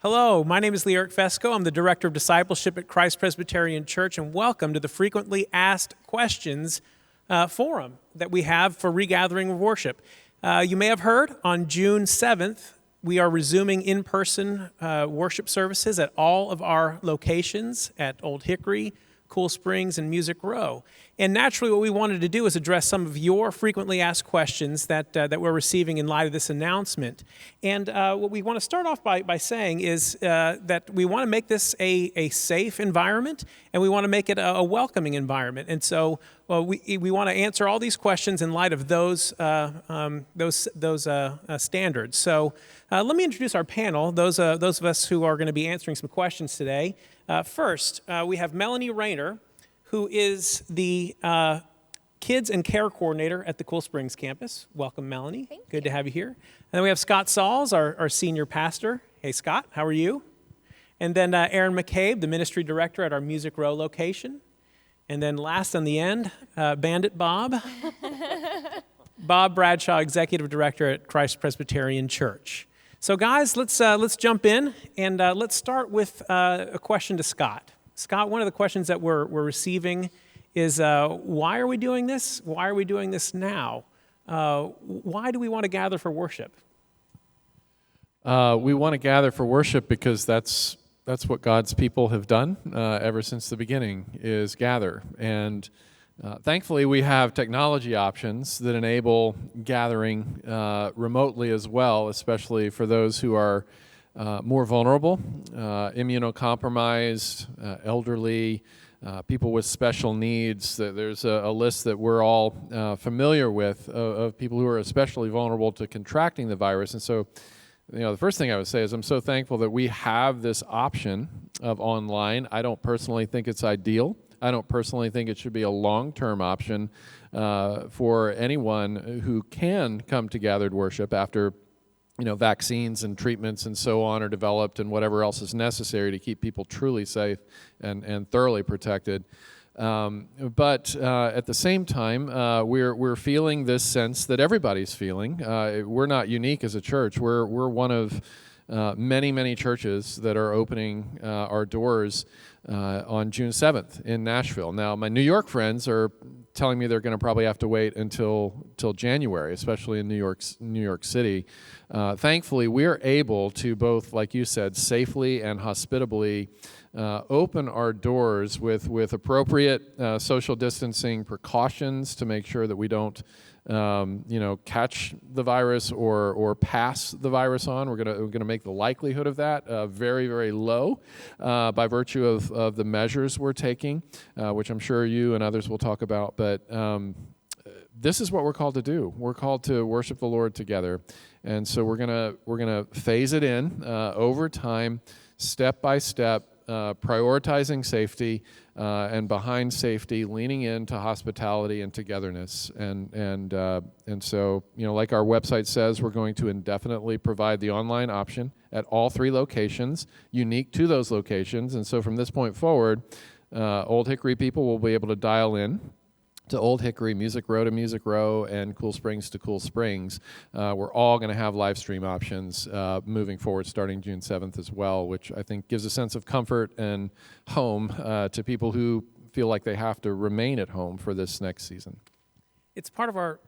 Hello, my name is Lee Eric Fesco. I'm the Director of Discipleship at Christ Presbyterian Church, and welcome to the Frequently Asked Questions forum that we have for regathering of worship. You may have heard on June 7th, we are resuming in-person worship services at all of our locations at Old Hickory, Cool Springs, and Music Row. And naturally, what we wanted to do is address some of your frequently asked questions that we're receiving in light of this announcement. And what we want to start off by saying is that we want to make this a safe environment, and we want to make it a welcoming environment. And so we want to answer all these questions in light of those standards. So let me introduce our panel, those of us who are going to be answering some questions today. First, we have Melanie Rayner, who is the Kids and Care Coordinator at the Cool Springs campus. Welcome, Melanie. Thank you. Good to have you here. And then we have Scott Sauls, our Senior Pastor. Hey, Scott, how are you? And then Aaron McCabe, the Ministry Director at our Music Row location. And then last on the end, Bandit Bob. Bob Bradshaw, Executive Director at Christ Presbyterian Church. So guys, let's jump in, and let's start with a question to Scott. Scott, one of the questions that we're receiving is, why are we doing this? Why are we doing this now? Why do we want to gather for worship? We want to gather for worship because that's what God's people have done ever since the beginning, is gather. And thankfully, we have technology options that enable gathering remotely as well, especially for those who are more vulnerable, immunocompromised, elderly, people with special needs. There's a list that we're all familiar with of people who are especially vulnerable to contracting the virus. And so, the first thing I would say is I'm so thankful that we have this option of online. I don't personally think it's ideal. I don't personally think it should be a long-term option for anyone who can come to gathered worship after vaccines and treatments and so on are developed and whatever else is necessary to keep people truly safe and thoroughly protected. But at the same time, we're feeling this sense that everybody's feeling. We're not unique as a church. We're one of many churches that are opening our doors on June 7th in Nashville. Now, my New York friends are telling me they're going to probably have to wait until January, especially in New York City. Thankfully, we are able to both, like you said, safely and hospitably open our doors with appropriate social distancing precautions to make sure that we don't catch the virus or pass the virus on. We're gonna make the likelihood of that very, very low by virtue of the measures we're taking, which I'm sure you and others will talk about. But this is what we're called to do. We're called to worship the Lord together, and so we're gonna phase it in over time, step by step. Prioritizing safety, and behind safety, leaning into hospitality and togetherness, and so like our website says, we're going to indefinitely provide the online option at all 3 locations, unique to those locations. And so from this point forward, Old Hickory people will be able to dial in to Old Hickory, Music Row to Music Row, and Cool Springs to Cool Springs. We're all going to have live stream options moving forward starting June 7th as well, which I think gives a sense of comfort and home to people who feel like they have to remain at home for this next season. It's part of our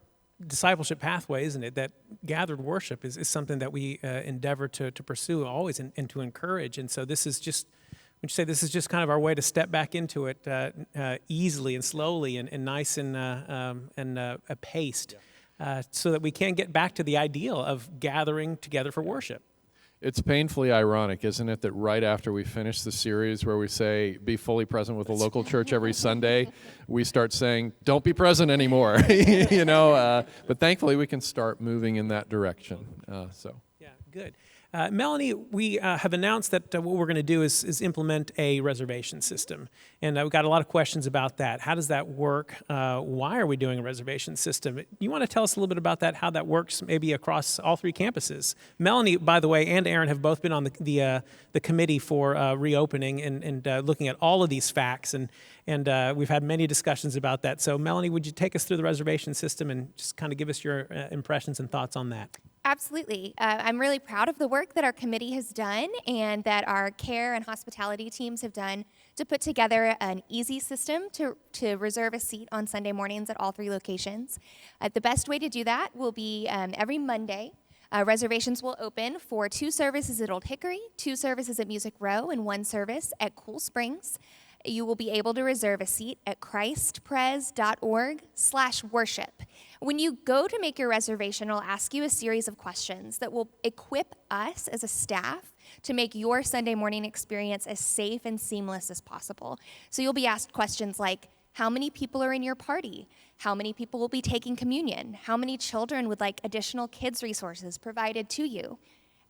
discipleship pathway, isn't it, that gathered worship is something that we endeavor to pursue always and to encourage. And so this is just... Would you say this is just kind of our way to step back into it easily and slowly and nice and paced, so that we can get back to the ideal of gathering together for worship? It's painfully ironic, isn't it, that right after we finish the series where we say, be fully present with the local church every Sunday, we start saying, don't be present anymore, but thankfully we can start moving in that direction. Yeah, good. Melanie, we have announced that what we're going to do is implement a reservation system. And we've got a lot of questions about that. How does that work? Why are we doing a reservation system? You want to tell us a little bit about that, how that works maybe across all 3 campuses? Melanie, by the way, and Aaron have both been on the committee for reopening and looking at all of these facts. And we've had many discussions about that. So Melanie, would you take us through the reservation system and just kind of give us your impressions and thoughts on that? Absolutely. I'm really proud of the work that our committee has done and that our care and hospitality teams have done to put together an easy system to reserve a seat on Sunday mornings at all 3 locations. The best way to do that will be every Monday. Reservations will open for 2 services at Old Hickory, 2 services at Music Row, and 1 service at Cool Springs. You will be able to reserve a seat at christpres.org/worship. When you go to make your reservation, it'll ask you a series of questions that will equip us as a staff to make your Sunday morning experience as safe and seamless as possible. So you'll be asked questions like, how many people are in your party? How many people will be taking communion? How many children would like additional kids resources provided to you?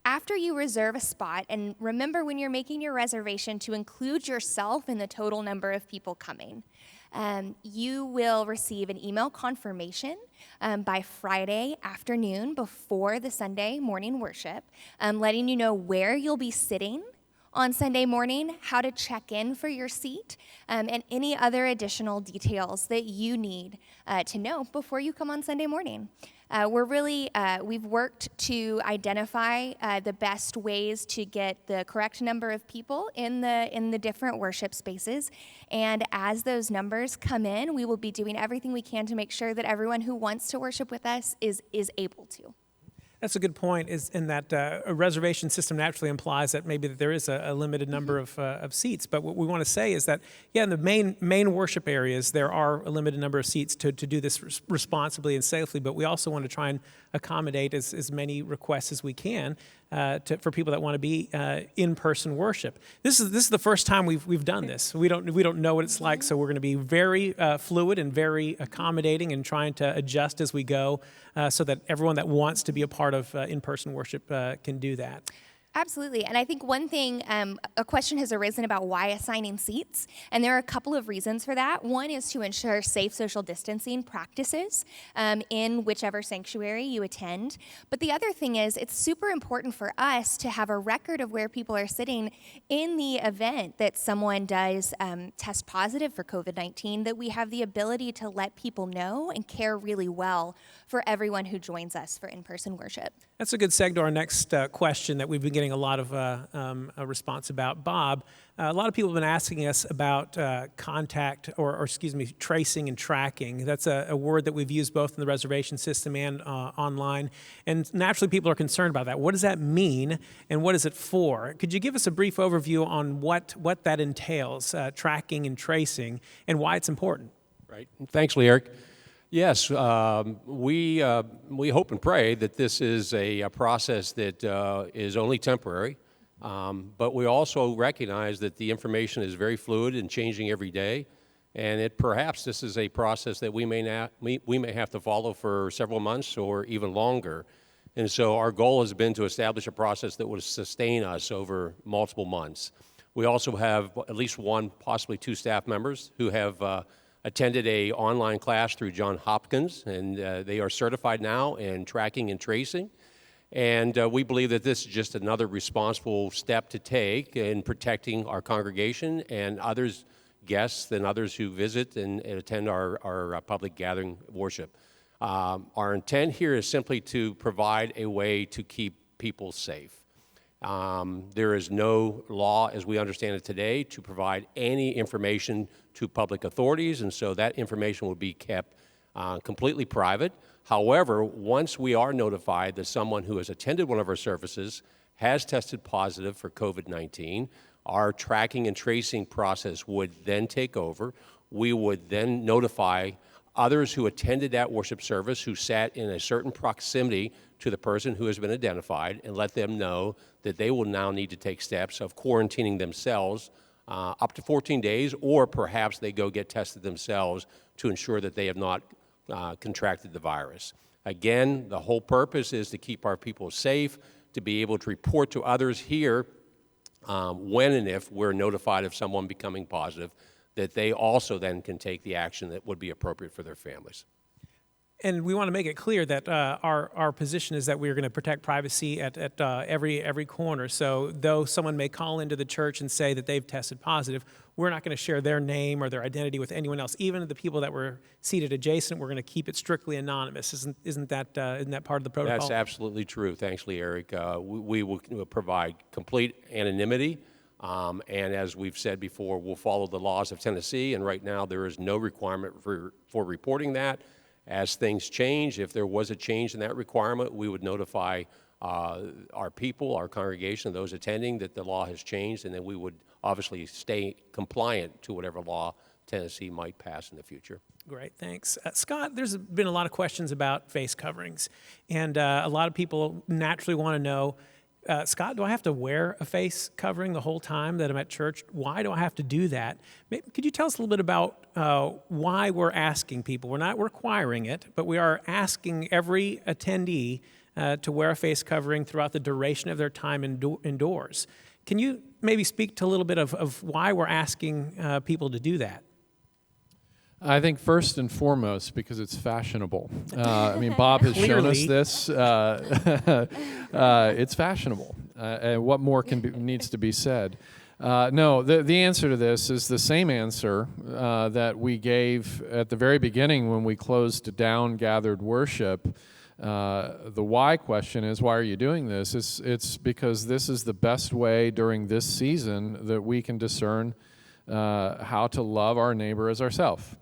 After you reserve a spot, and remember when you're making your reservation to include yourself in the total number of people coming, you will receive an email confirmation by Friday afternoon before the Sunday morning worship, letting you know where you'll be sitting on Sunday morning, how to check in for your seat, and any other additional details that you need to know before you come on Sunday morning. We've worked to identify the best ways to get the correct number of people in the different worship spaces. And as those numbers come in, we will be doing everything we can to make sure that everyone who wants to worship with us is able to. That's a good point, is in that a reservation system naturally implies that maybe there is a limited number of seats. But what we want to say is that, in the main worship areas, there are a limited number of seats to do this responsibly and safely. But we also want to try and accommodate as many requests as we can for people that want to be in-person worship. This is the first time we've done this. We don't know what it's like, so we're going to be very fluid and very accommodating and trying to adjust as we go, so that everyone that wants to be a part of in-person worship can do that. Absolutely. And I think one thing, a question has arisen about why assigning seats, and there are a couple of reasons for that. One is to ensure safe social distancing practices in whichever sanctuary you attend. But the other thing is it's super important for us to have a record of where people are sitting in the event that someone does test positive for COVID-19, that we have the ability to let people know and care really well for everyone who joins us for in-person worship. That's a good segue to our next question that we've been getting a lot of a response about. Bob, a lot of people have been asking us about tracing and tracking. That's a word that we've used both in the reservation system and online. And naturally, people are concerned about that. What does that mean, and what is it for? Could you give us a brief overview on what that entails, tracking and tracing, and why it's important? Right. Thanks, Lyric. Yes, we hope and pray that this is a process that is only temporary, but we also recognize that the information is very fluid and changing every day, and perhaps this is a process that we may have to follow for several months or even longer. And so our goal has been to establish a process that would sustain us over multiple months. We also have at least 1, possibly 2 staff members who have attended a online class through Johns Hopkins, and they are certified now in tracking and tracing. And we believe that this is just another responsible step to take in protecting our congregation and others, guests and others who visit and attend our public gathering worship. Our intent here is simply to provide a way to keep people safe. There is no law, as we understand it today, to provide any information to public authorities, and so that information will be kept completely private. However, once we are notified that someone who has attended one of our services has tested positive for COVID-19, our tracking and tracing process would then take over. We would then notify others who attended that worship service who sat in a certain proximity to the person who has been identified and let them know that they will now need to take steps of quarantining themselves up to 14 days, or perhaps they go get tested themselves to ensure that they have not contracted the virus. Again, the whole purpose is to keep our people safe, to be able to report to others here when and if we're notified of someone becoming positive, that they also then can take the action that would be appropriate for their families. And we want to make it clear that our position is that we're going to protect privacy at every corner. So though someone may call into the church and say that they've tested positive, we're not going to share their name or their identity with anyone else. Even the people that were seated adjacent, we're going to keep it strictly anonymous. Isn't that part of the protocol? That's absolutely true. Thanks, Lee Eric. We will provide complete anonymity. And as we've said before, we'll follow the laws of Tennessee. And right now there is no requirement for reporting that. As things change, if there was a change in that requirement, we would notify our people, our congregation, those attending, that the law has changed, and then we would obviously stay compliant to whatever law Tennessee might pass in the future. Great, thanks. Scott, there's been a lot of questions about face coverings, and a lot of people naturally want to know, Scott, do I have to wear a face covering the whole time that I'm at church? Why do I have to do that? Could you tell us a little bit about why we're asking people? We're not requiring it, but we are asking every attendee to wear a face covering throughout the duration of their time indoors. Can you maybe speak to a little bit of why we're asking people to do that? I think first and foremost because it's fashionable. Bob has shown us this. It's fashionable. And what more needs to be said? No, the answer to this is the same answer that we gave at the very beginning when we closed down gathered worship. The why question is, why are you doing this? It's because this is the best way during this season that we can discern how to love our neighbor as ourselves.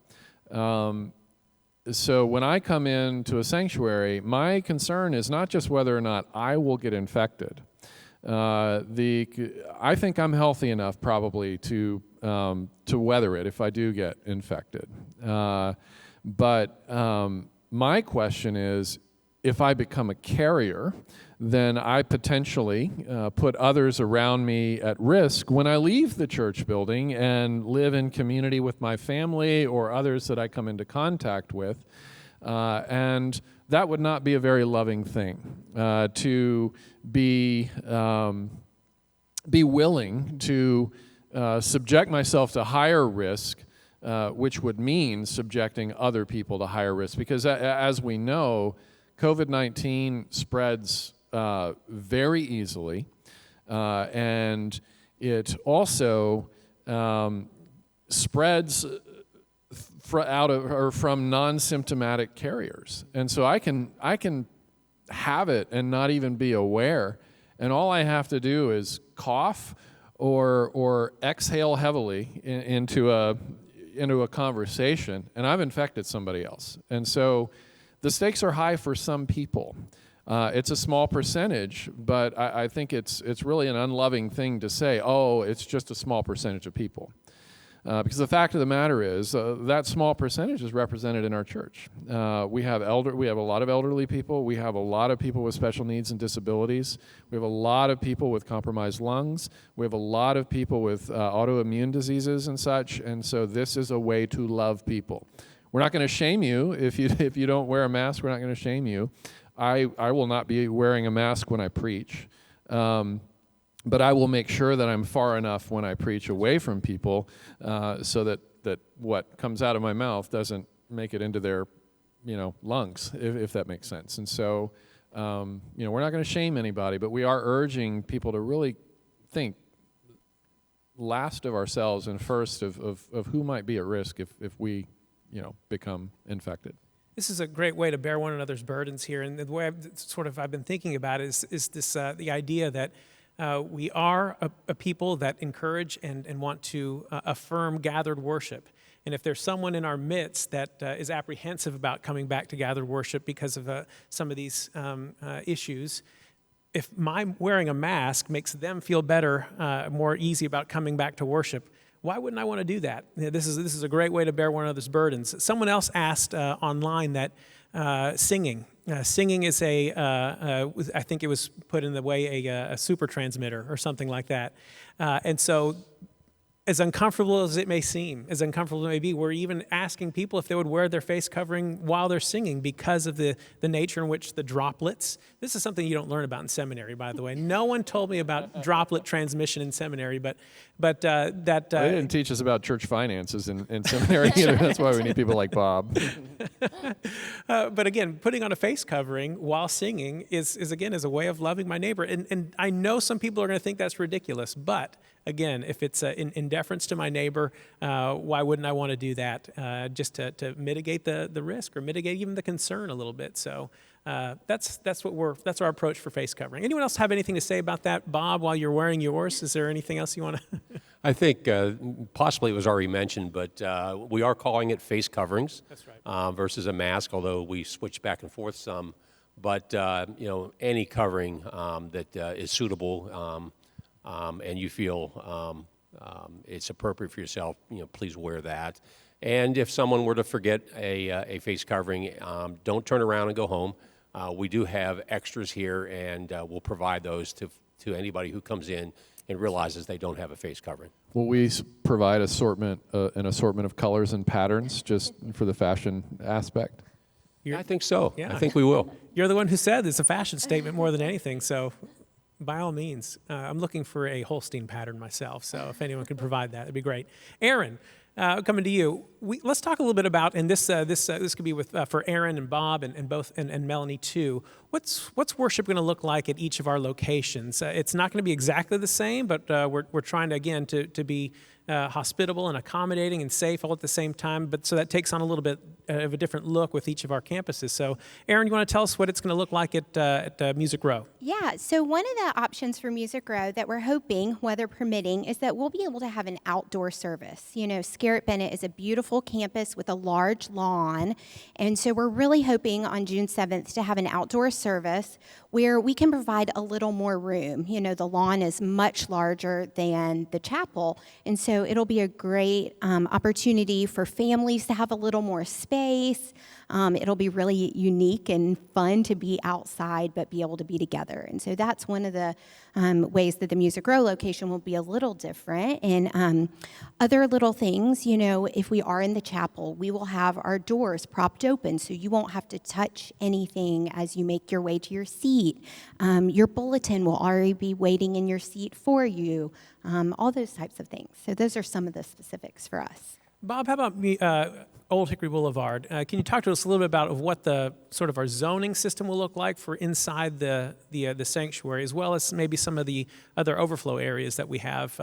So when I come into a sanctuary, my concern is not just whether or not I will get infected. I think I'm healthy enough probably to weather it if I do get infected. But my question is, if I become a carrier, then I potentially put others around me at risk when I leave the church building and live in community with my family or others that I come into contact with. And that would not be a very loving thing, to be willing to subject myself to higher risk, which would mean subjecting other people to higher risk. Because as we know, COVID-19 spreads very easily, and it also spreads from non-symptomatic carriers. And so I can have it and not even be aware, and all I have to do is cough or exhale heavily into a conversation, and I've infected somebody else. And so the stakes are high for some people. It's a small percentage, but I think it's really an unloving thing to say, oh, it's just a small percentage of people. Because the fact of the matter is that small percentage is represented in our church. We have a lot of elderly people. We have a lot of people with special needs and disabilities. We have a lot of people with compromised lungs. We have a lot of people with autoimmune diseases and such. And so this is a way to love people. We're not going to shame you if you don't wear a mask. We're not going to shame you. I will not be wearing a mask when I preach. But I will make sure that I'm far enough when I preach away from people so that what comes out of my mouth doesn't make it into their lungs, if that makes sense. And so we're not going to shame anybody, but we are urging people to really think last of ourselves and first of who might be at risk if we become infected. This is a great way to bear one another's burdens here, and the way I've been thinking about it is this the idea that we are a people that encourage and want to affirm gathered worship. And if there's someone in our midst that is apprehensive about coming back to gathered worship because of some of these issues, if my wearing a mask makes them feel better, more easy about coming back to worship, why wouldn't I want to do that? This is a great way to bear one another's burdens. Someone else asked online that singing is I think it was put in the way a super transmitter or something like that. And so as uncomfortable as it may seem, as uncomfortable as it may be, we're even asking people if they would wear their face covering while they're singing because of the nature in which the droplets. This is something you don't learn about in seminary, by the way. No one told me about droplet transmission in seminary, but that... They didn't teach us about church finances in seminary either. That's why we need people like Bob. But again, putting on a face covering while singing is a way of loving my neighbor. And I know some people are going to think that's ridiculous, but again, if it's in deference to my neighbor, why wouldn't I want to do that? Just to mitigate the risk or mitigate even the concern a little bit. So that's our approach for face covering. Anyone else have anything to say about that, Bob? While you're wearing yours, is there anything else you want to? I think possibly it was already mentioned, but we are calling it face coverings. That's right. Versus a mask, although we switch back and forth some. But any covering that is suitable and you feel it's appropriate for yourself, please wear that. And if someone were to forget a face covering, don't turn around and go home. We do have extras here, and we'll provide those to anybody who comes in and realizes they don't have a face covering. Will we provide an assortment of colors and patterns just for the fashion aspect? I think so. Yeah. I think we will. You're the one who said it's a fashion statement more than anything, so by all means. I'm looking for a Holstein pattern myself, so if anyone could provide that, it'd be great. Aaron, coming to you, let's talk a little bit about, and this could be for Aaron and Bob and Melanie too. What's worship going to look like at each of our locations? It's not going to be exactly the same, but we're trying to again to be hospitable and accommodating and safe all at the same time. But so that takes on a little bit of a different look with each of our campuses. So, Aaron, you want to tell us what it's going to look like at Music Row? Yeah, so one of the options for Music Row that we're hoping, weather permitting, is that we'll be able to have an outdoor service. Scarrett Bennett is a beautiful campus with a large lawn, and so we're really hoping on June 7th to have an outdoor service where we can provide a little more room. The lawn is much larger than the chapel, and so it'll be a great opportunity for families to have a little more space. It'll be really unique and fun to be outside but be able to be together. And so that's one of the ways that the Music Row location will be a little different. And other little things, if we are in the chapel, we will have our doors propped open so you won't have to touch anything as you make your way to your seat. Your bulletin will already be waiting in your seat for you. All those types of things. So those are some of the specifics for us. Bob, how about Old Hickory Boulevard? Can you talk to us a little bit about what the sort of our zoning system will look like for inside the sanctuary, as well as maybe some of the other overflow areas that we have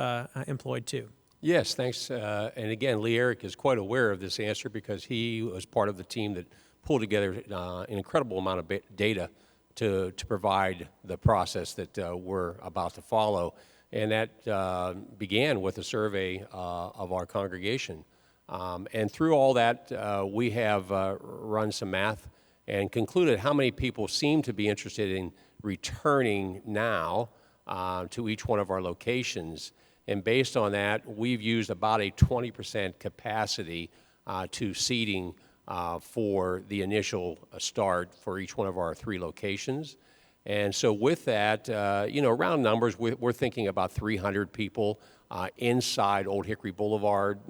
employed too? Yes, thanks. And again, Lee Eric is quite aware of this answer because he was part of the team that pulled together an incredible amount of data to provide the process that we're about to follow. And that began with a survey of our congregation. And through all that, we have run some math and concluded how many people seem to be interested in returning now to each one of our locations. And based on that, we've used about a 20% capacity to seating for the initial start for each one of our 3 locations. And so with that, round numbers, we're thinking about 300 people inside Old Hickory Boulevard,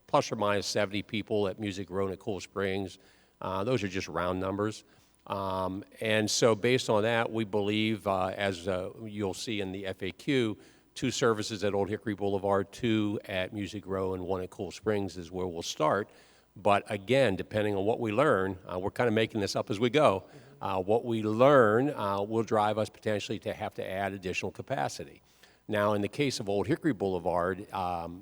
plus or minus 70 people at Music Row and Cool Springs. Those are just round numbers. And so based on that, we believe, as you'll see in the FAQ, 2 services at Old Hickory Boulevard, 2 at Music Row, and 1 at Cool Springs is where we'll start. But again, depending on what we learn, we're kind of making this up as we go. What we learn will drive us potentially to have to add additional capacity. Now, in the case of Old Hickory Boulevard,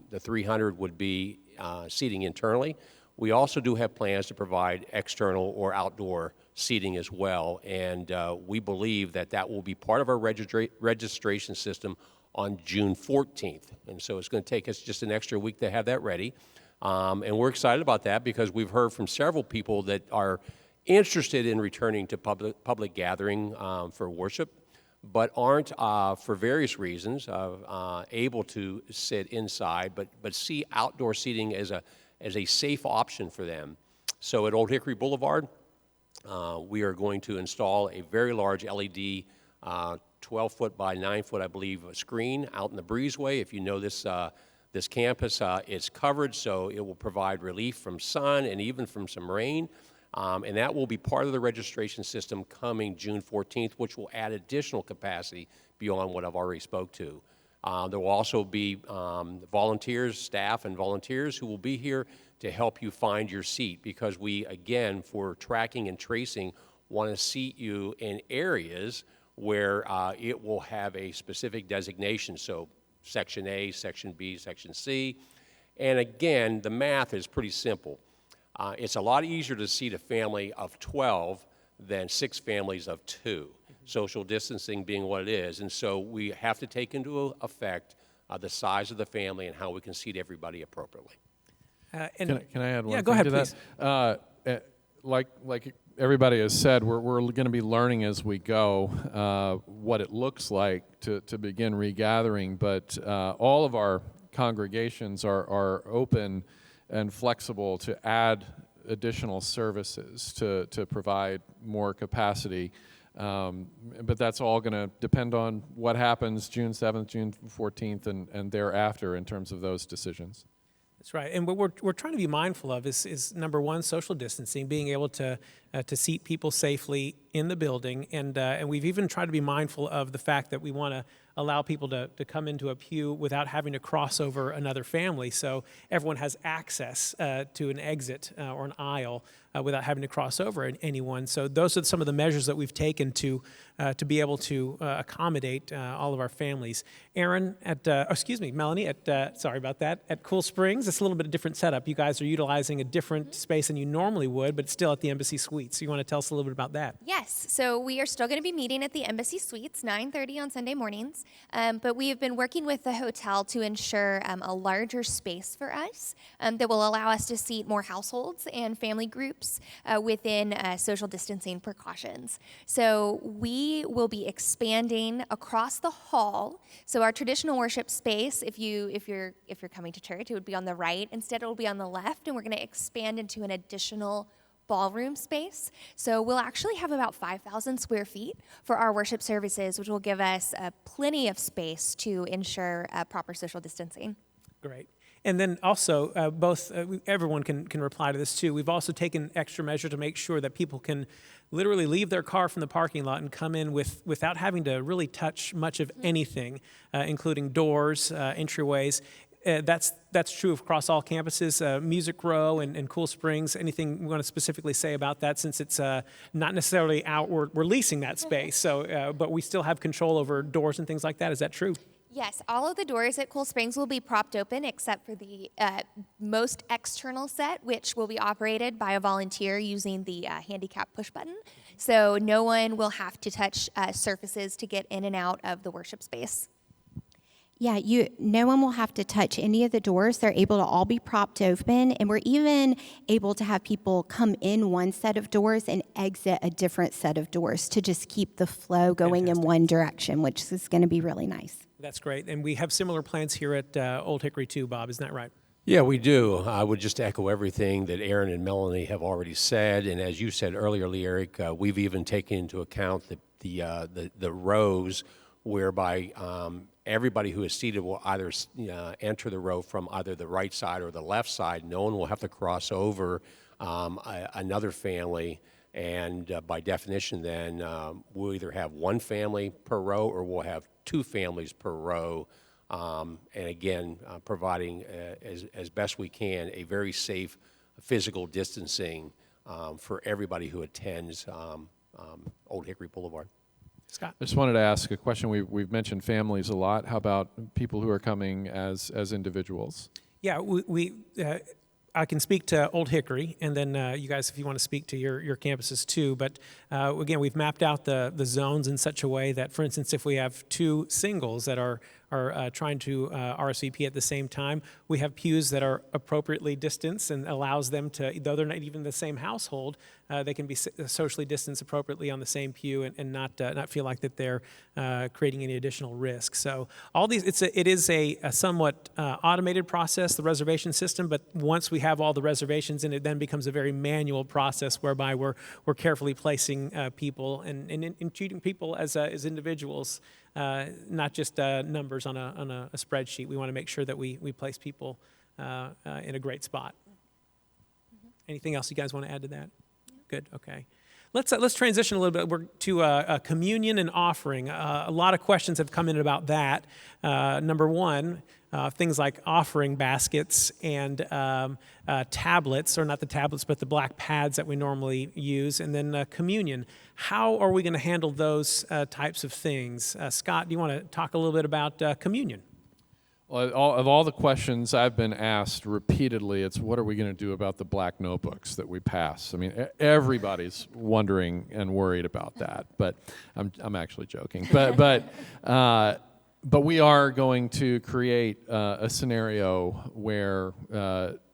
the 300 would be seating internally. We also do have plans to provide external or outdoor seating as well, and we believe that will be part of our registration system on June 14th. And so it's going to take us just an extra week to have that ready. And we're excited about that because we've heard from several people that are interested in returning to public gathering for worship, but aren't, for various reasons, able to sit inside, but see outdoor seating as a safe option for them. So at Old Hickory Boulevard, we are going to install a very large LED 12-foot by 9-foot, I believe, screen out in the breezeway. If you know this campus, it's covered, so it will provide relief from sun and even from some rain. And that will be part of the registration system coming June 14th, which will add additional capacity beyond what I've already spoke to. There will also be volunteers, staff and volunteers who will be here to help you find your seat, because we, again, for tracking and tracing, want to seat you in areas where it will have a specific designation. So Section A, Section B, Section C. And again, the math is pretty simple. It's a lot easier to seat a family of 12 than 6 families of 2, social distancing being what it is. And so we have to take into effect the size of the family and how we can seat everybody appropriately. Can I add one yeah, thing go ahead, to that? Like everybody has said, we're going to be learning as we go what it looks like to begin regathering, but all of our congregations are open and flexible to add additional services to provide more capacity. But that's all going to depend on what happens June 7th, June 14th, and thereafter in terms of those decisions. That's right. And what we're trying to be mindful of is number one, social distancing, being able to seat people safely in the building. And we've even tried to be mindful of the fact that we want to allow people to come into a pew without having to cross over another family. So everyone has access to an exit or an aisle without having to cross over anyone. So those are some of the measures that we've taken to be able to accommodate all of our families. Aaron Melanie sorry about that, at Cool Springs, it's a little bit of a different setup. You guys are utilizing a different space than you normally would, but still at the Embassy Suites. So you want to tell us a little bit about that? Yes, so we are still going to be meeting at the Embassy Suites, 9:30 on Sunday mornings, but we have been working with the hotel to ensure a larger space for us that will allow us to seat more households and family groups within social distancing precautions. So we will be expanding across the hall. So our traditional worship space, if you're coming to church, it would be on the right. Instead, it will be on the left, and we're going to expand into an additional ballroom space. So we'll actually have about 5,000 square feet for our worship services, which will give us plenty of space to ensure proper social distancing. Great. And then also, everyone can reply to this too. We've also taken extra measure to make sure that people can literally leave their car from the parking lot and come in without having to really touch much of anything, including doors, entryways. That's true across all campuses. Music Row and Cool Springs. Anything we want to specifically say about that, since it's not necessarily out, we're leasing that space. So, but we still have control over doors and things like that. Is that true? Yes, all of the doors at Cool Springs will be propped open except for the most external set, which will be operated by a volunteer using the handicap push button. So no one will have to touch surfaces to get in and out of the worship space. Yeah, no one will have to touch any of the doors. They're able to all be propped open, and we're even able to have people come in one set of doors and exit a different set of doors to just keep the flow going in one direction, which is going to be really nice. That's great. And we have similar plans here at Old Hickory too, Bob. Isn't that right? Yeah, we do. I would just echo everything that Aaron and Melanie have already said. And as you said earlier, Lee Eric, we've even taken into account the rows whereby everybody who is seated will either enter the row from either the right side or the left side. No one will have to cross over another family. And by definition, then, we'll either have one family per row or we'll have 2 families per row. And again, providing as best we can a very safe physical distancing for everybody who attends Old Hickory Boulevard. Scott? I just wanted to ask a question. We've mentioned families a lot. How about people who are coming as individuals? Yeah, I can speak to Old Hickory, and then you guys, if you want to speak to your campuses too. But again, we've mapped out the zones in such a way that, for instance, if we have 2 singles that are trying to RSVP at the same time, we have pews that are appropriately distanced and allows them to, though they're not even the same household, they can be socially distanced appropriately on the same pew and not feel like that they're creating any additional risk. So all these, it is a somewhat automated process, the reservation system, but once we have all the reservations in, it then becomes a very manual process whereby we're carefully placing people and treating people as individuals, not just numbers on a spreadsheet. We want to make sure that we place people in a great spot. Anything else you guys want to add to that? Good, okay. Let's transition a little bit to communion and offering. A lot of questions have come in about that. Number one, things like offering baskets and tablets, or not the tablets, but the black pads that we normally use, and then communion. How are we going to handle those types of things? Scott, do you want to talk a little bit about communion? Well, of all the questions I've been asked repeatedly, it's what are we going to do about the black notebooks that we pass? I mean, everybody's wondering and worried about that, but I'm actually joking. But we are going to create a scenario where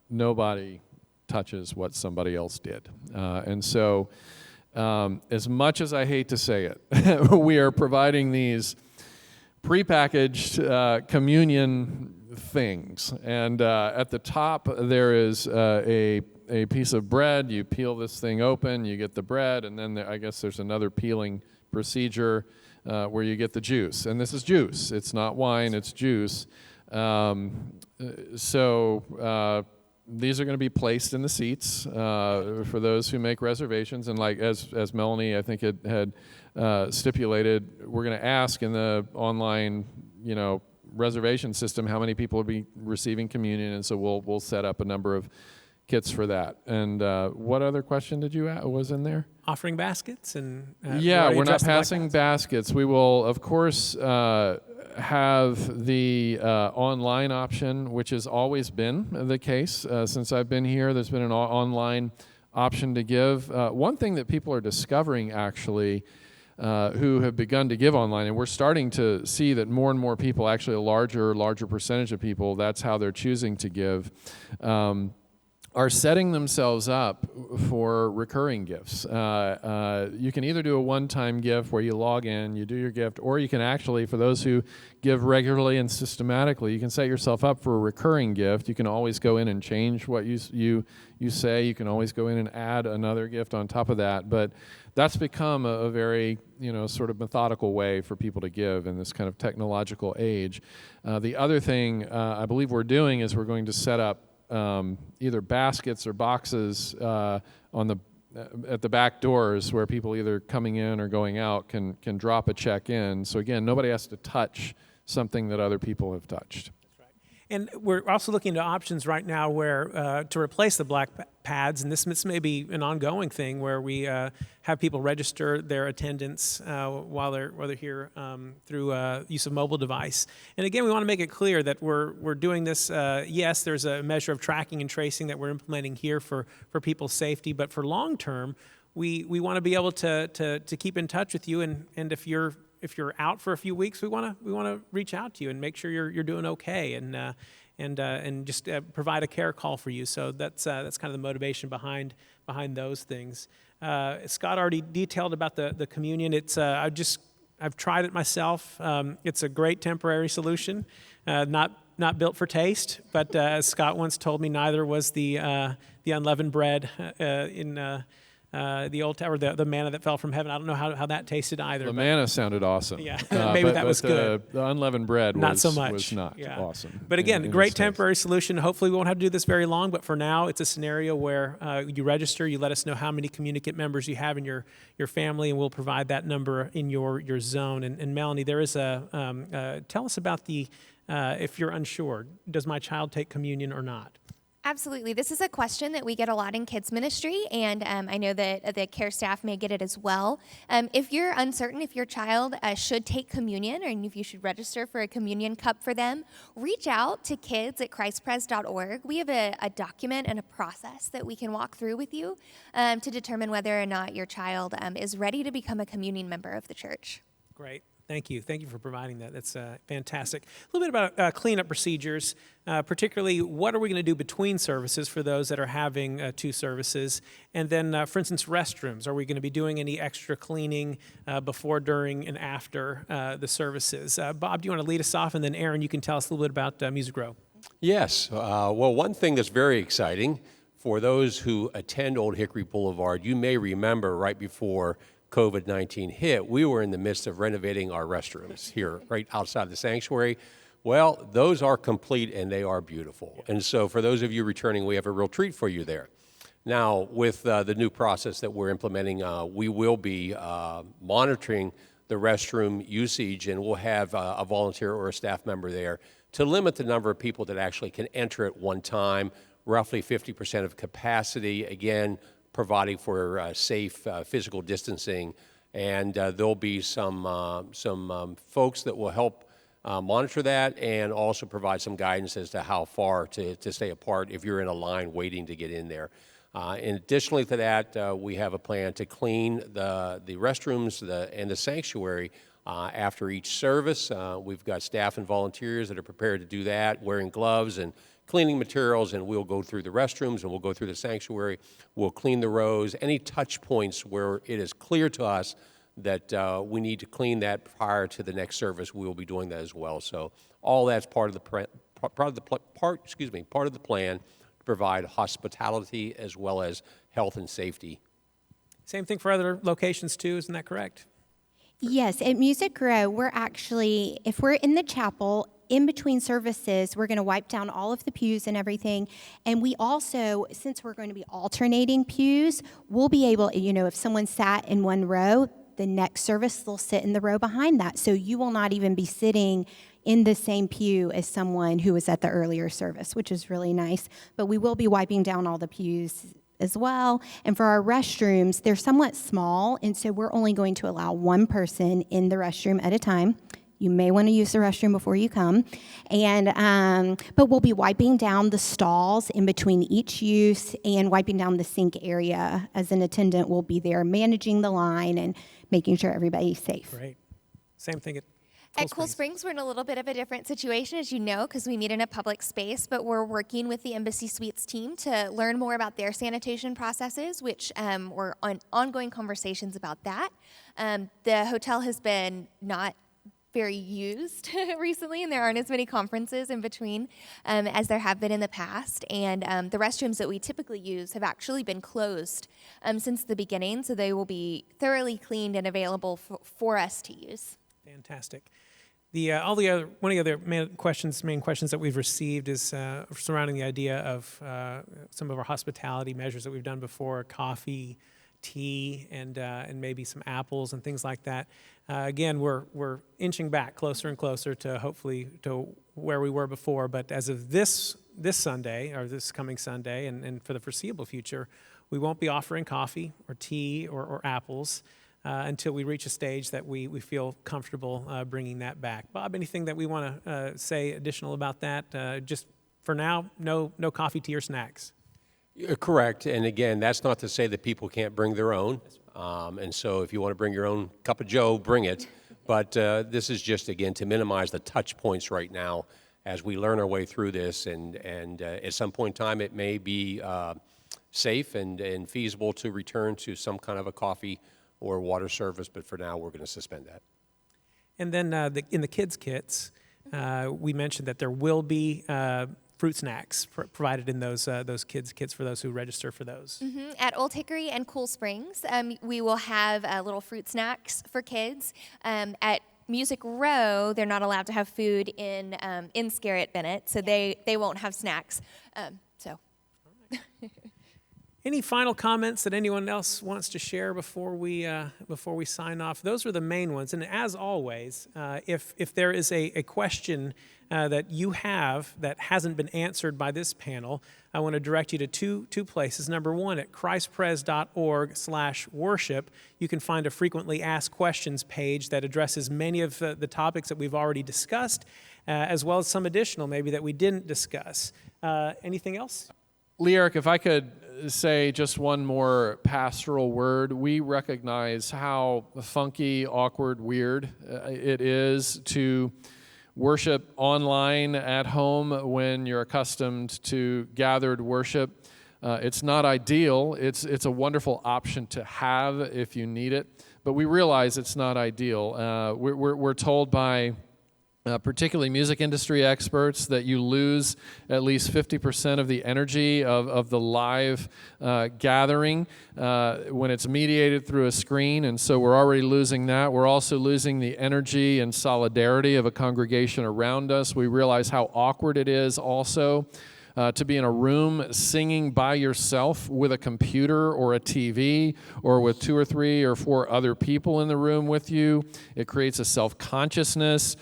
nobody touches what somebody else did. And so, as much as I hate to say it, we are providing these prepackaged communion things, and at the top there is a piece of bread. You peel this thing open, you get the bread, and then I guess there's another peeling procedure where you get the juice. And this is juice. It's not wine, it's juice. So these are going to be placed in the seats for those who make reservations. And like as Melanie, I think, had stipulated, we're going to ask in the online, reservation system how many people will be receiving communion, and so we'll set up a number of kits for that. And what other question did you was in there? Offering baskets and we're not passing baskets. We will, of course, have the online option, which has always been the case since I've been here. There's been an online option to give. One thing that people are discovering, actually, who have begun to give online, and we're starting to see that more and more people, actually a larger percentage of people, that's how they're choosing to give, are setting themselves up for recurring gifts. You can either do a one-time gift where you log in, you do your gift, or you can actually, for those who give regularly and systematically, you can set yourself up for a recurring gift. You can always go in and change what you say. You can always go in and add another gift on top of that. But that's become a very, sort of methodical way for people to give in this kind of technological age. The other thing I believe we're doing is we're going to set up either baskets or boxes at the back doors where people either coming in or going out can drop a check in. So again, nobody has to touch something that other people have touched. And we're also looking into options right now where to replace the black pads, and this may be an ongoing thing where we have people register their attendance while they're here through use of mobile device. And again, we want to make it clear that we're doing this. Yes, there's a measure of tracking and tracing that we're implementing here for people's safety, but for long term, we want to be able to keep in touch with you, and if you're out for a few weeks, we want to reach out to you and make sure you're doing okay, and just provide a care call for you. So that's kind of the motivation behind those things. Scott already detailed about the communion. It's I've tried it myself. It's a great temporary solution, not built for taste, but as Scott once told me, neither was the unleavened bread in. The old or the manna that fell from heaven. I don't know how that tasted either. The manna sounded awesome. Yeah, maybe that was good. The unleavened bread not so much. Was not yeah. awesome. But again, great temporary solution. Hopefully we won't have to do this very long, but for now it's a scenario where you register, you let us know how many communicant members you have in your family, and we'll provide that number in your zone. And Melanie, there is tell us about the, if you're unsure, does my child take communion or not? Absolutely. This is a question that we get a lot in kids ministry, and I know that the care staff may get it as well. If you're uncertain if your child should take communion, or if you should register for a communion cup for them, reach out to kids@christpres.org. We have a document and a process that we can walk through with you to determine whether or not your child is ready to become a communion member of the church. Great. Thank you. Thank you for providing that. That's fantastic. A little bit about cleanup procedures, particularly what are we going to do between services for those that are having two services? And then, for instance, restrooms. Are we going to be doing any extra cleaning before, during, and after the services? Bob, do you want to lead us off? And then, Aaron, you can tell us a little bit about Music Row. Yes. Well, one thing that's very exciting for those who attend Old Hickory Boulevard, you may remember right before COVID-19 hit, we were in the midst of renovating our restrooms here right outside the sanctuary. Well, those are complete and they are beautiful. And so for those of you returning, we have a real treat for you there. Now, with the new process that we're implementing, we will be monitoring the restroom usage, and we'll have a volunteer or a staff member there to limit the number of people that actually can enter at one time, roughly 50% of capacity, again, providing for safe physical distancing. And there'll be some folks that will help monitor that and also provide some guidance as to how far to stay apart if you're in a line waiting to get in there. And additionally to that, we have a plan to clean the restrooms and the sanctuary after each service. We've got staff and volunteers that are prepared to do that, wearing gloves and cleaning materials, and we'll go through the restrooms and we'll go through the sanctuary. We'll clean the rows. Any touch points where it is clear to us that we need to clean that prior to the next service, we will be doing that as well. So all that's part of the plan to provide hospitality as well as health and safety. Same thing for other locations too, isn't that correct? Yes, at Music Row, we're actually, if we're in the chapel, in between services, we're going to wipe down all of the pews and everything. And we also, since we're going to be alternating pews, we'll be able, if someone sat in one row, the next service, they'll sit in the row behind that. So you will not even be sitting in the same pew as someone who was at the earlier service, which is really nice. But we will be wiping down all the pews as well. And for our restrooms, they're somewhat small, and so we're only going to allow one person in the restroom at a time. You may want to use the restroom before you come. But we'll be wiping down the stalls in between each use and wiping down the sink area. As an attendant, we'll be there managing the line and making sure everybody's safe. Great. Same thing at Cool Springs, we're in a little bit of a different situation, as you know, because we meet in a public space, but we're working with the Embassy Suites team to learn more about their sanitation processes, which we're on ongoing conversations about that. The hotel has been not very used recently, and there aren't as many conferences in between as there have been in the past. And the restrooms that we typically use have actually been closed since the beginning, so they will be thoroughly cleaned and available for us to use. Fantastic. One of the other main questions that we've received is surrounding the idea of some of our hospitality measures that we've done before: coffee, tea, and maybe some apples and things like that. Again, we're inching back closer and closer to hopefully to where we were before. But as of this Sunday, or this coming Sunday, and for the foreseeable future, we won't be offering coffee or tea or apples until we reach a stage that we feel comfortable bringing that back. Bob, anything that we want to say additional about that? Just for now, no coffee, tea, or snacks. Correct. And again, that's not to say that people can't bring their own. And so if you want to bring your own cup of joe, bring it. But this is just, again, to minimize the touch points right now as we learn our way through this. And at some point in time, it may be safe and feasible to return to some kind of a coffee or water service. But for now, we're going to suspend that. And then in the kids' kits, we mentioned that there will be fruit snacks provided in those kids' kits for those who register for those. Mm-hmm. At Old Hickory and Cool Springs, we will have little fruit snacks for kids. At Music Row, they're not allowed to have food in Scarrett Bennett, so they won't have snacks. Any final comments that anyone else wants to share before we sign off? Those are the main ones. And as always, if there is a question that you have that hasn't been answered by this panel, I want to direct you to two places. Number one, at christpres.org/worship, you can find a frequently asked questions page that addresses many of the topics that we've already discussed, as well as some additional maybe that we didn't discuss. Anything else? Lee Eric, if I could say just one more pastoral word, we recognize how funky, awkward, weird it is to worship online at home when you're accustomed to gathered worship. It's not ideal. It's a wonderful option to have if you need it, but we realize it's not ideal. We're told by particularly music industry experts that you lose at least 50% of the energy of the live gathering when it's mediated through a screen, and so we're already losing that. We're also losing the energy and solidarity of a congregation around us. We realize how awkward it is also to be in a room singing by yourself with a computer or a TV or with 2 or 3 or 4 other people in the room with you. It creates a self-consciousness.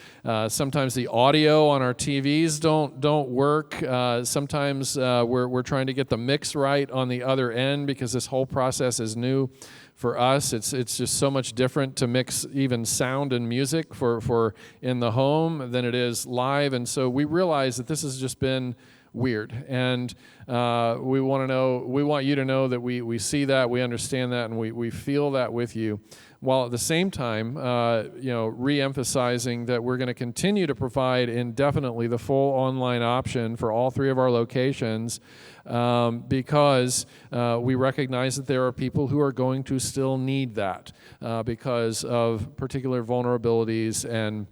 Sometimes the audio on our TVs don't work. Sometimes we're trying to get the mix right on the other end because this whole process is new for us. It's just so much different to mix even sound and music for in the home than it is live. And so we realize that this has just been weird. And we want you to know that we see that, we understand that, and we feel that with you, while at the same time, re-emphasizing that we're going to continue to provide indefinitely the full online option for all 3 of our locations, because we recognize that there are people who are going to still need that because of particular vulnerabilities and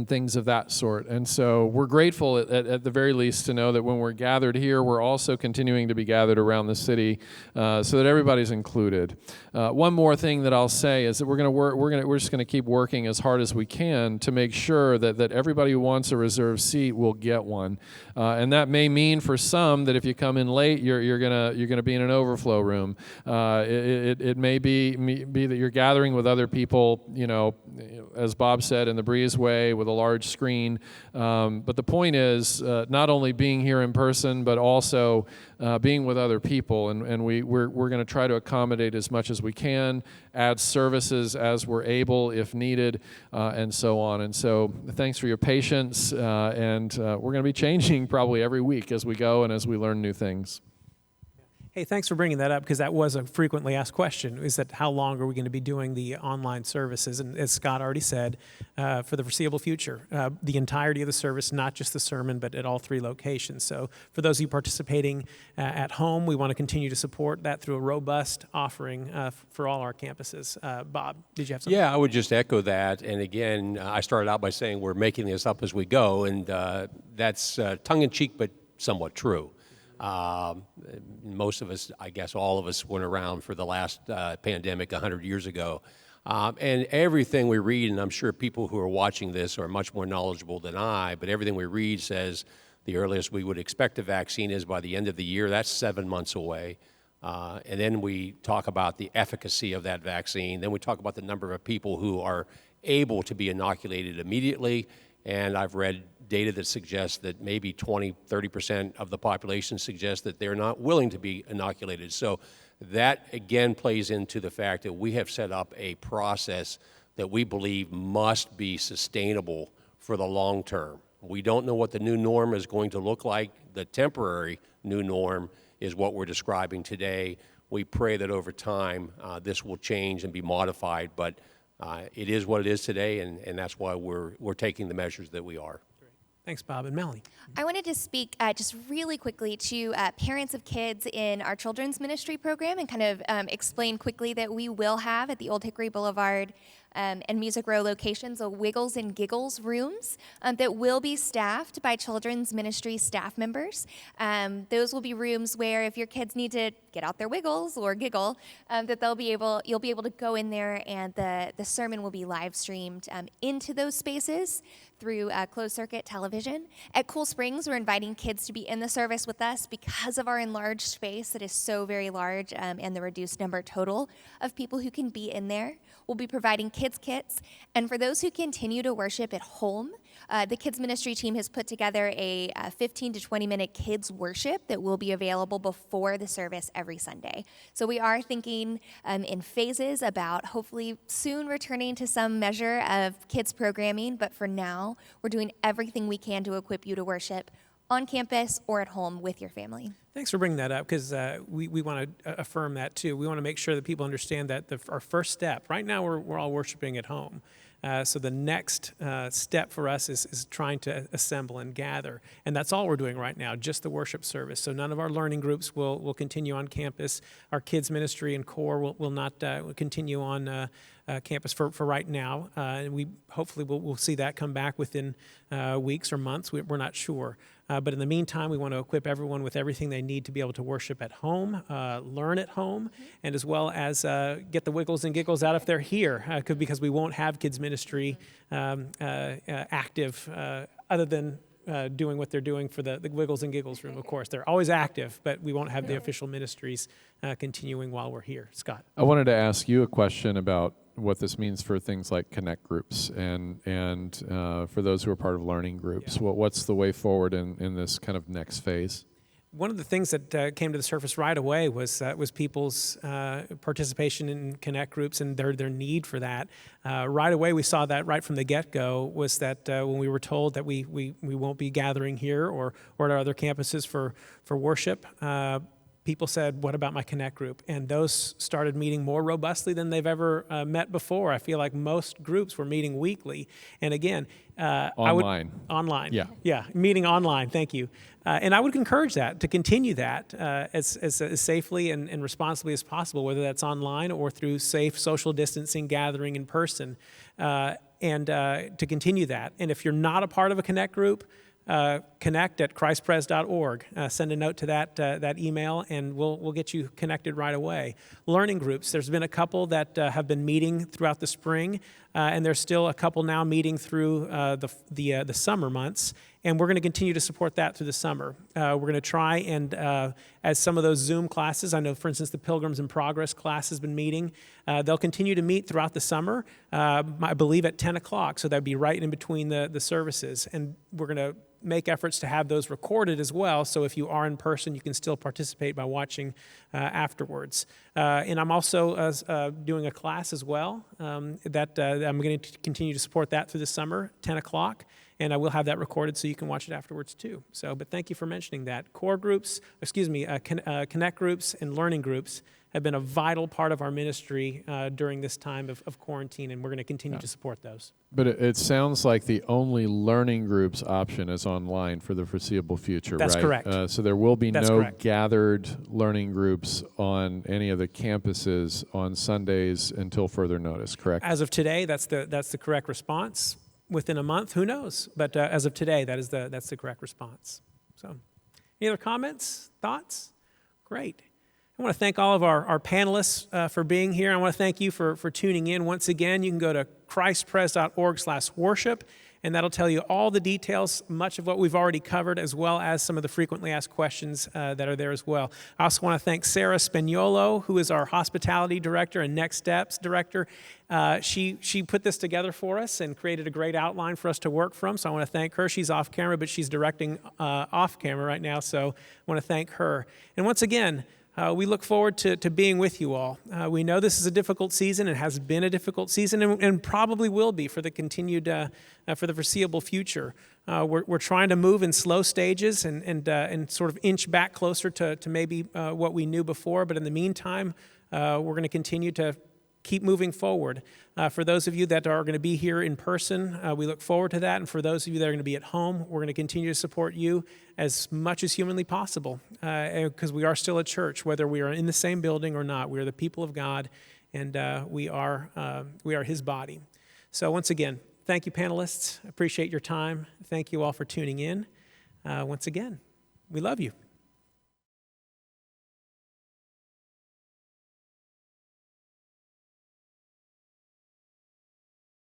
things of that sort. And so we're grateful at the very least to know that when we're gathered here, we're also continuing to be gathered around the city so that everybody's included. One more thing that I'll say is that we're just going to keep working as hard as we can to make sure that everybody who wants a reserved seat will get one. And that may mean for some that if you come in late, you're gonna be in an overflow room. It may be that you're gathering with other people, as Bob said, in the breezeway with a large screen. But the point is not only being here in person, but also being with other people. And we're going to try to accommodate as much as we can, add services as we're able if needed, and so on. And so thanks for your patience. And we're going to be changing probably every week as we go and as we learn new things. Hey, thanks for bringing that up, because that was a frequently asked question, is that how long are we going to be doing the online services? And as Scott already said, for the foreseeable future, the entirety of the service, not just the sermon, but at all 3 locations. So for those of you participating at home, we want to continue to support that through a robust offering for all our campuses. Bob, did you have something? Yeah, I would just echo that. And again, I started out by saying we're making this up as we go, and that's tongue-in-cheek but somewhat true. Most of us, I guess all of us, weren't around for the last pandemic 100 years ago. And everything we read, and I'm sure people who are watching this are much more knowledgeable than I, but everything we read says the earliest we would expect a vaccine is by the end of the year. That's 7 months away. And then we talk about the efficacy of that vaccine. Then we talk about the number of people who are able to be inoculated immediately. And I've read data that suggests that maybe 20, 30% of the population suggests that they're not willing to be inoculated. So that, again, plays into the fact that we have set up a process that we believe must be sustainable for the long term. We don't know what the new norm is going to look like. The temporary new norm is what we're describing today. We pray that over time this will change and be modified, but it is what it is today, and that's why we're taking the measures that we are. Thanks, Bob. And Melanie? I wanted to speak just really quickly to parents of kids in our children's ministry program and kind of explain quickly that we will have at the Old Hickory Boulevard and Music Row locations, Wiggles and Giggles rooms that will be staffed by children's ministry staff members. Those will be rooms where if your kids need to get out their wiggles or giggle, that you'll be able to go in there, and the sermon will be live streamed into those spaces through closed circuit television. At Cool Springs, we're inviting kids to be in the service with us because of our enlarged space that is so very large and the reduced number total of people who can be in there. We'll be providing kids kits. And for those who continue to worship at home, the kids ministry team has put together a 15 to 20 minute kids worship that will be available before the service every Sunday. So we are thinking in phases about hopefully soon returning to some measure of kids programming, but for now, we're doing everything we can to equip you to worship on campus or at home with your family. Thanks for bringing that up, because we want to affirm that too. We want to make sure that people understand that our first step, right now we're all worshiping at home. So the next step for us is trying to assemble and gather. And that's all we're doing right now, just the worship service. So none of our learning groups will continue on campus. Our kids ministry and core will not continue on campus for right now. And we hopefully we'll see that come back within weeks or months. We're not sure. But in the meantime, we want to equip everyone with everything they need to be able to worship at home, learn at home, and as well as get the wiggles and giggles out if they're here, because we won't have kids ministry active other than doing what they're doing for the Wiggles and Giggles room, of course. They're always active, but we won't have the official ministries continuing while we're here. Scott. I wanted to ask you a question about what this means for things like connect groups and for those who are part of learning groups. Yeah. What's the way forward in this kind of next phase? One of the things that came to the surface right away was people's participation in connect groups and their need for that. Right away, we saw that right from the get-go was that when we were told that we won't be gathering here or at our other campuses for worship, people said, what about my connect group? And those started meeting more robustly than they've ever met before. I feel like most groups were meeting weekly. And again, Online. Online. Yeah. Yeah, meeting online, thank you. And I would encourage that, to continue that as safely and responsibly as possible, whether that's online or through safe social distancing gathering in person, and to continue that. And if you're not a part of a connect group, connect at christpres.org. Send a note to that email, and we'll get you connected right away. Learning groups. There's been a couple that have been meeting throughout the spring, and there's still a couple now meeting through the summer months. And we're going to continue to support that through the summer. We're going to try and, as some of those Zoom classes, I know, for instance, the Pilgrims in Progress class has been meeting. They'll continue to meet throughout the summer, I believe at 10 o'clock, so that'd be right in between the services. And we're going to make efforts to have those recorded as well, so if you are in person, you can still participate by watching afterwards. And I'm also doing a class as well that I'm going to continue to support that through the summer, 10 o'clock. And I will have that recorded so you can watch it afterwards too. But thank you for mentioning that. Core groups, connect groups and learning groups have been a vital part of our ministry during this time of quarantine, and we're going to continue to support those. But it sounds like the only learning groups option is online for the foreseeable future, That's right? correct. So there will be That's no correct. gathered learning groups on any of the campuses on Sundays until further notice, correct? As of today, that's the correct response. Within a month, who knows? But as of today, that's the correct response. So, any other comments, thoughts? Great. I want to thank all of our panelists for being here. I want to thank you for tuning in. Once again, you can go to christpres.org/worship, and that'll tell you all the details, much of what we've already covered, as well as some of the frequently asked questions that are there as well. I also want to thank Sarah Spagnuolo, who is our hospitality director and Next Steps director. She put this together for us and created a great outline for us to work from, so I want to thank her. She's off camera, but she's directing off camera right now, so I want to thank her. And once again, we look forward to being with you all. We know this is a difficult season. It has been a difficult season and probably will be for the continued, for the foreseeable future. We're trying to move in slow stages and sort of inch back closer to maybe what we knew before. But in the meantime, we're going to continue to keep moving forward. For those of you that are going to be here in person, we look forward to that. And for those of you that are going to be at home, we're going to continue to support you as much as humanly possible, because we are still a church, whether we are in the same building or not. We are the people of God, and we are His body. So once again, thank you, panelists. Appreciate your time. Thank you all for tuning in. Once again, we love you.